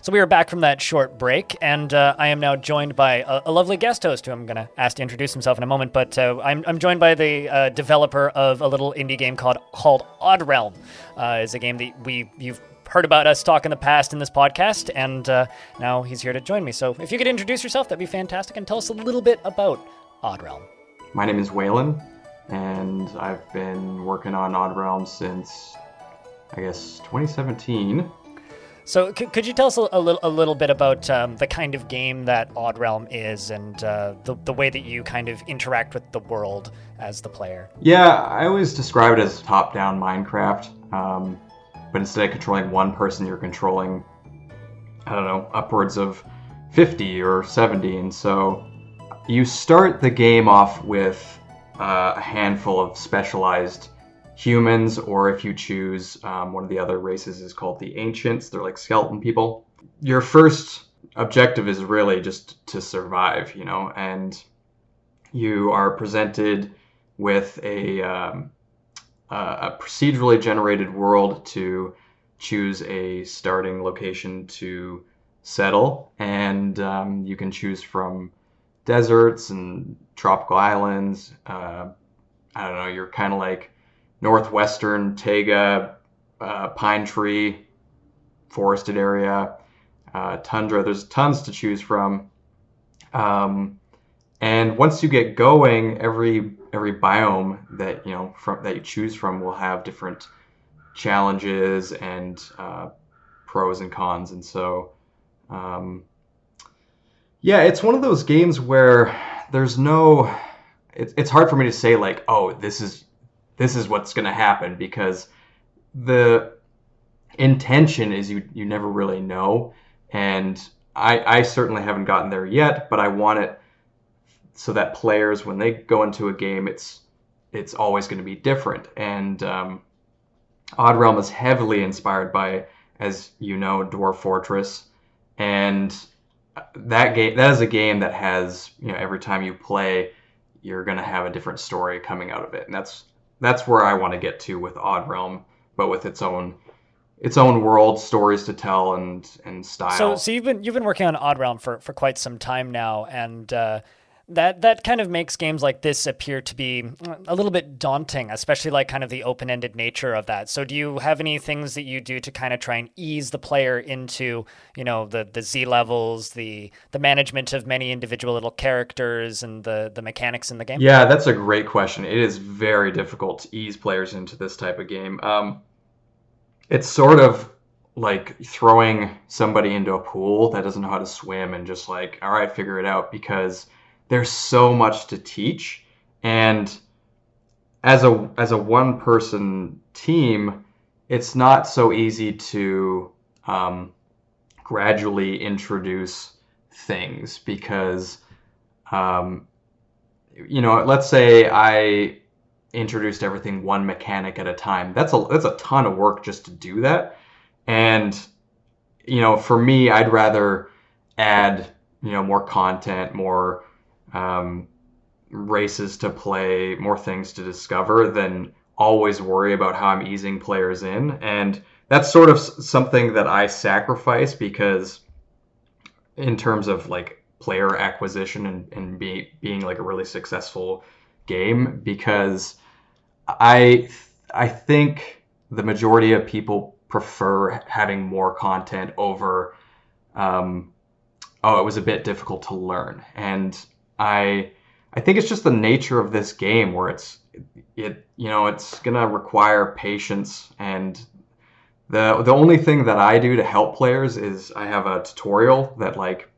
So we are back from that short break, and I am now joined by a lovely guest host who I'm going to ask to introduce himself in a moment. But I'm joined by the developer of a little indie game called Odd Realm. It's a game that you've heard about us talk in the past in this podcast, and now he's here to join me. So if you could introduce yourself, that'd be fantastic, and tell us a little bit about Odd Realm. My name is Waylon, and I've been working on Odd Realm since, I guess, 2017. So could you tell us a little bit about the kind of game that Odd Realm is, and the way that you kind of interact with the world as the player? Yeah, I always describe it as top-down Minecraft, but instead of controlling one person, you're controlling, I don't know, upwards of 50 or 70, and so you start the game off with a handful of specialized humans, or if you choose one of the other races is called the Ancients. They're like skeleton people. Your first objective is really just to survive, and you are presented with a procedurally generated world to choose a starting location to settle, and you can choose from deserts and tropical islands. I don't know, you're kind of like northwestern taiga, pine tree, forested area, tundra. There's tons to choose from. And once you get going, every biome that that you choose from will have different challenges and pros and cons. And so, yeah, it's one of those games where there's no. It's hard for me to say like, oh, this is what's going to happen, because the intention is you never really know, and I certainly haven't gotten there yet, but I want it so that players, when they go into a game, it's always going to be different. And Odd Realm is heavily inspired by, as you know, Dwarf Fortress, and that is a game that has, every time you play, you're going to have a different story coming out of it, and that's where I want to get to with Odd Realm, but with its own world, stories to tell, and style. So you've been working on Odd Realm for quite some time now, and that kind of makes games like this appear to be a little bit daunting, especially like kind of the open-ended nature of that. So do you have any things that you do to kind of try and ease the player into, the Z levels, the management of many individual little characters, and the mechanics in the game? Yeah, that's a great question. It is very difficult to ease players into this type of game. It's sort of like throwing somebody into a pool that doesn't know how to swim and just like, all right, figure it out, because there's so much to teach. And as a one person team, it's not so easy to gradually introduce things, because let's say I introduced everything one mechanic at a time. That's a ton of work just to do that. And for me, I'd rather add more content, more races to play, more things to discover, than always worry about how I'm easing players in. And that's sort of something that I sacrifice, because in terms of like player acquisition and being like a really successful game, because I think the majority of people prefer having more content over it was a bit difficult to learn. And I think it's just the nature of this game, where it's gonna require patience, and the only thing that I do to help players is I have a tutorial that like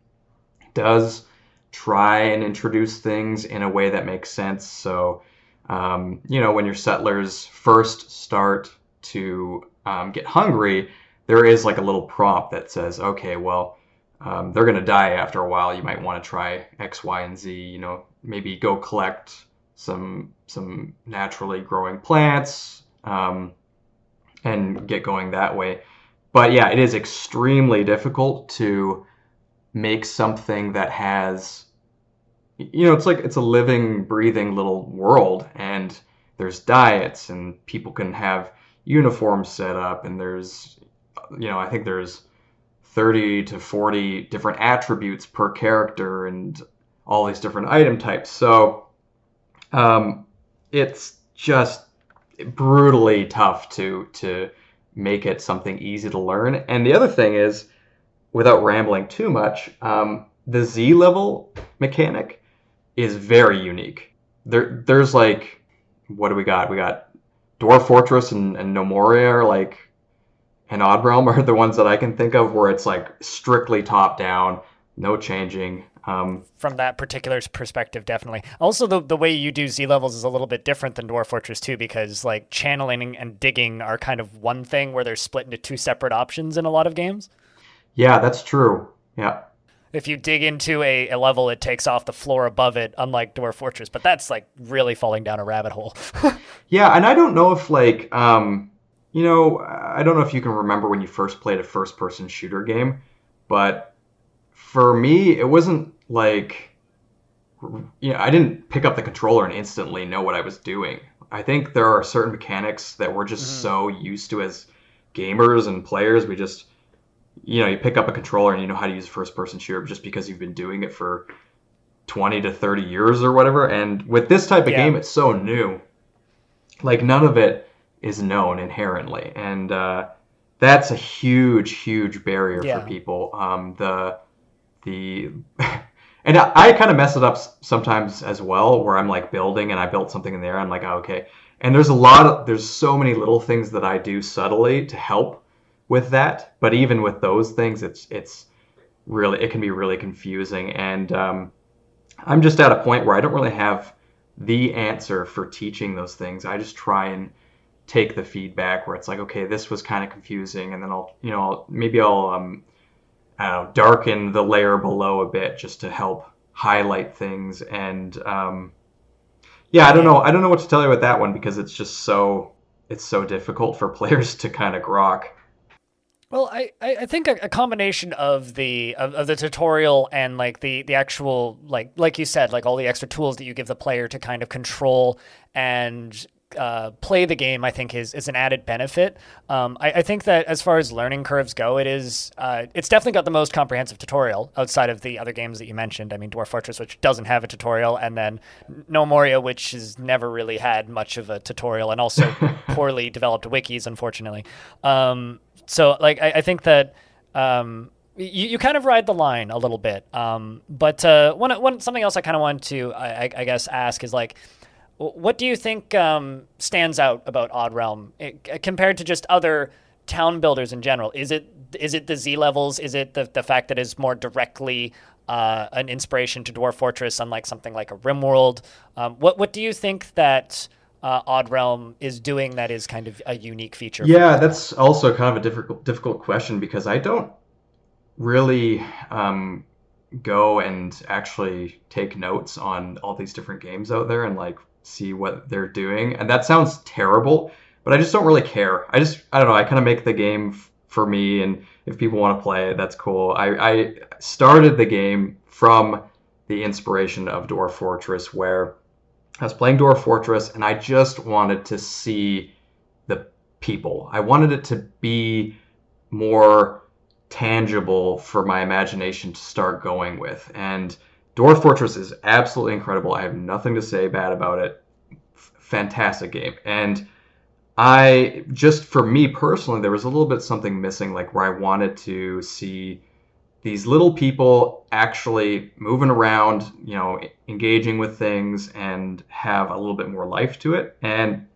does try and introduce things in a way that makes sense. So when your settlers first start to get hungry, there is like a little prompt that says, okay, well, they're going to die after a while. You might want to try X, Y, and Z. Maybe go collect some naturally growing plants and get going that way. But yeah, it is extremely difficult to make something that has, it's a living, breathing little world, and there's diets, and people can have uniforms set up, and there's, I think there's 30 to 40 different attributes per character and all these different item types. So it's just brutally tough to make it something easy to learn. And the other thing is, without rambling too much, the Z level mechanic is very unique. There's like, what do we got? We got Dwarf Fortress and Nomoria are like, and Oddrealm are the ones that I can think of where it's like strictly top down, no changing. From that particular perspective, definitely. Also, the way you do Z levels is a little bit different than Dwarf Fortress 2 because like channeling and digging are kind of one thing where they're split into two separate options in a lot of games. Yeah, that's true. Yeah. If you dig into a level, it takes off the floor above it, unlike Dwarf Fortress. But that's like really falling down a rabbit hole. Yeah, and I don't know if like, I don't know if you can remember when you first played a first-person shooter game, but for me, it wasn't like, I didn't pick up the controller and instantly know what I was doing. I think there are certain mechanics that we're just so used to as gamers and players. We just, you pick up a controller and you know how to use a first-person shooter just because you've been doing it for 20 to 30 years or whatever. And with this type of game, it's so new. Like, none of it is known inherently. And that's a huge, huge barrier for people. And I kind of mess it up sometimes as well, where I'm like building and I built something in there. I'm like, oh, okay. And there's so many little things that I do subtly to help with that. But even with those things, it can be really confusing. And I'm just at a point where I don't really have the answer for teaching those things. I just try and take the feedback where it's like, okay, this was kind of confusing. And then I'll darken the layer below a bit just to help highlight things. And I don't know what to tell you with that one because it's so difficult for players to kind of grok. Well, I think a combination of the tutorial and like the actual like you said, like all the extra tools that you give the player to kind of control and play the game, I think is an added benefit. I think that as far as learning curves go, it's definitely got the most comprehensive tutorial outside of the other games that you mentioned. I mean, Dwarf Fortress, which doesn't have a tutorial, and then No Moria, which has never really had much of a tutorial, and also poorly developed wikis, unfortunately. So like I think that you kind of ride the line a little bit. But something else I kind of wanted to I guess ask is like, what do you think stands out about Oddrealm compared to just other town builders in general? Is it the Z levels? Is it the fact that it's more directly an inspiration to Dwarf Fortress, unlike something like a RimWorld? What do you think that Oddrealm is doing that is kind of a unique feature? Yeah, that's also kind of a difficult question because I don't really go and actually take notes on all these different games out there and like see what they're doing. And that sounds terrible, but I just don't really care. I don't know. I kind of make the game for me, and if people want to play it, that's cool. I started the game from the inspiration of Dwarf Fortress, where I was playing Dwarf Fortress and I just wanted to see the people. I wanted it to be more tangible for my imagination to start going with. And Dwarf Fortress is absolutely incredible. I have nothing to say bad about it. Fantastic game. And for me personally, there was a little bit something missing, like where I wanted to see these little people actually moving around, engaging with things and have a little bit more life to it. And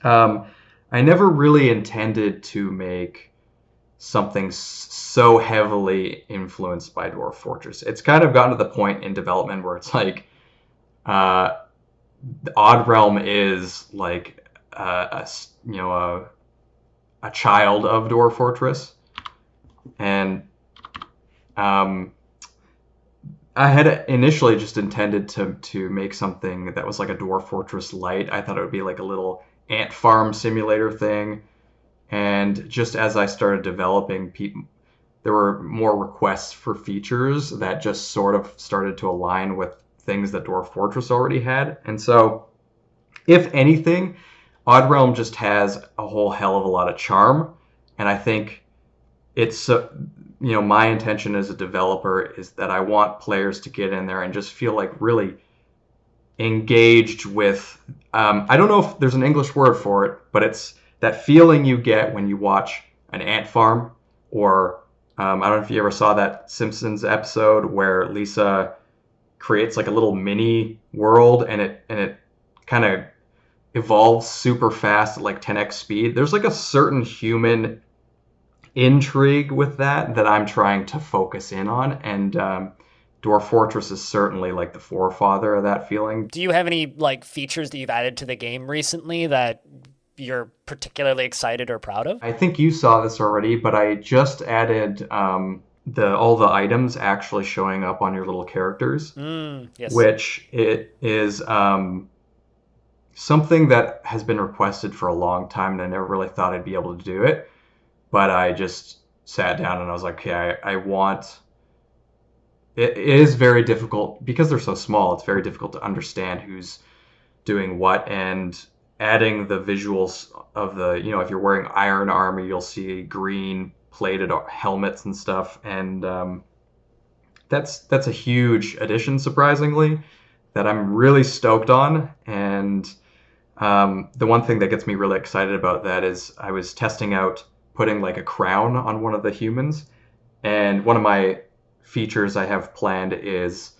I never really intended to make something so heavily influenced by Dwarf Fortress. It's kind of gotten to the point in development where it's like Oddrealm is like a child of Dwarf Fortress. And I had initially just intended to make something that was like a Dwarf Fortress light. I thought it would be like a little ant farm simulator thing. And just as I started developing, there were more requests for features that just sort of started to align with things that Dwarf Fortress already had. And so, if anything, Oddrealm just has a whole hell of a lot of charm. And I think my intention as a developer is that I want players to get in there and just feel like really engaged with, I don't know if there's an English word for it, but it's that feeling you get when you watch an ant farm, or I don't know if you ever saw that Simpsons episode where Lisa creates like a little mini world, and it kind of evolves super fast at like 10x speed. There's like a certain human intrigue with that I'm trying to focus in on, and Dwarf Fortress is certainly like the forefather of that feeling. Do you have any like features that you've added to the game recently that you're particularly excited or proud of? I think you saw this already, but I just added all the items actually showing up on your little characters, Yes. which it is something that has been requested for a long time, and I never really thought I'd be able to do it. But I just sat down and I was like, okay, I want... It is very difficult, because they're so small, it's very difficult to understand who's doing what, and adding the visuals of the, if you're wearing iron armor, you'll see green plated helmets and stuff, and that's a huge addition, surprisingly, that I'm really stoked on. And the one thing that gets me really excited about that is I was testing out putting like a crown on one of the humans, and one of my features I have planned is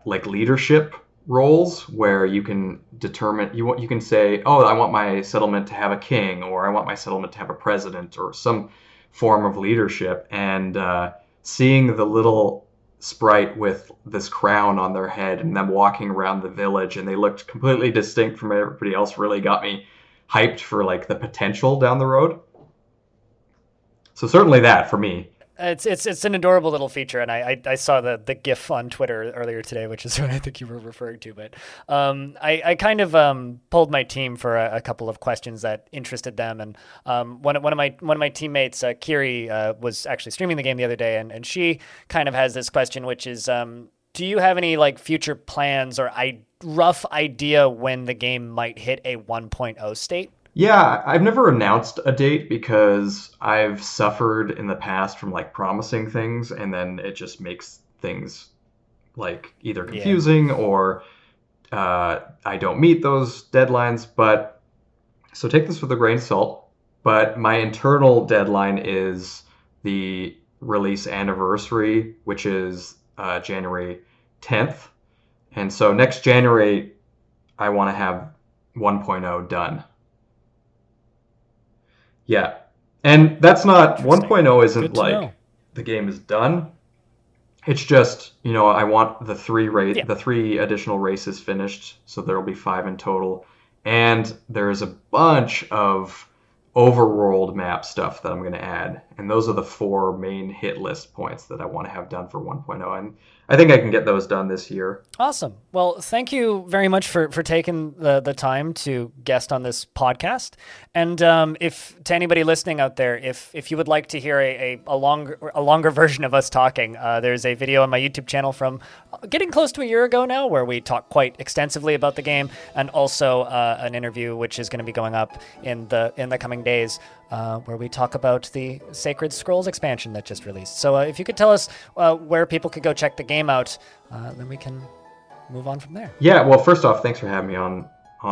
like leadership roles, where you can determine, you can say, oh, I want my settlement to have a king, or I want my settlement to have a president, or some form of leadership. And seeing the little sprite with this crown on their head and them walking around the village, and they looked completely distinct from everybody else, really got me hyped for like the potential down the road. So certainly that for me. It's an adorable little feature, and I saw the GIF on Twitter earlier today, which is what I think you were referring to. But I kind of polled my team for a couple of questions that interested them, and one of my teammates, Kiri, was actually streaming the game the other day, and she kind of has this question, which is, do you have any like future plans or rough idea when the game might hit a 1.0 state? Yeah, I've never announced a date because I've suffered in the past from like promising things, and then it just makes things like either confusing or I don't meet those deadlines. But so take this with a grain of salt. But my internal deadline is the release anniversary, which is January 10th. And so next January, I want to have 1.0 done. Yeah. And that's not, 1.0 isn't like the game is done. It's just, I want the three additional races finished, so there'll be 5 in total. And there's a bunch of overworld map stuff that I'm going to add. And those are the 4 main hit list points that I want to have done for 1.0. And I think I can get those done this year. Awesome. Well, thank you very much for taking the time to guest on this podcast. And if to anybody listening out there, if you would like to hear a longer version of us talking, there's a video on my YouTube channel from getting close to a year ago now, where we talk quite extensively about the game, and also an interview which is going to be going up in the coming days, where we talk about the Sacred Scrolls expansion that just released. So if you could tell us where people could go check the game out, then we can move on from there. Yeah, well, first off, thanks for having me on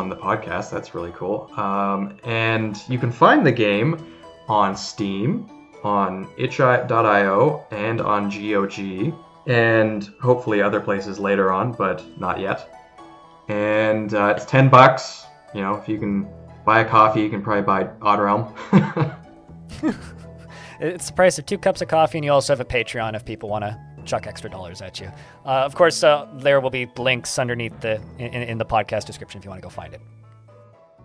the podcast. That's really cool. And you can find the game on Steam, on itch.io, and on GOG, and hopefully other places later on, but not yet. And it's $10. If you can buy a coffee, you can probably buy Oddrealm. It's the price of 2 cups of coffee, and you also have a Patreon if people want to chuck extra dollars at you. Of course, there will be links underneath in the podcast description if you want to go find it.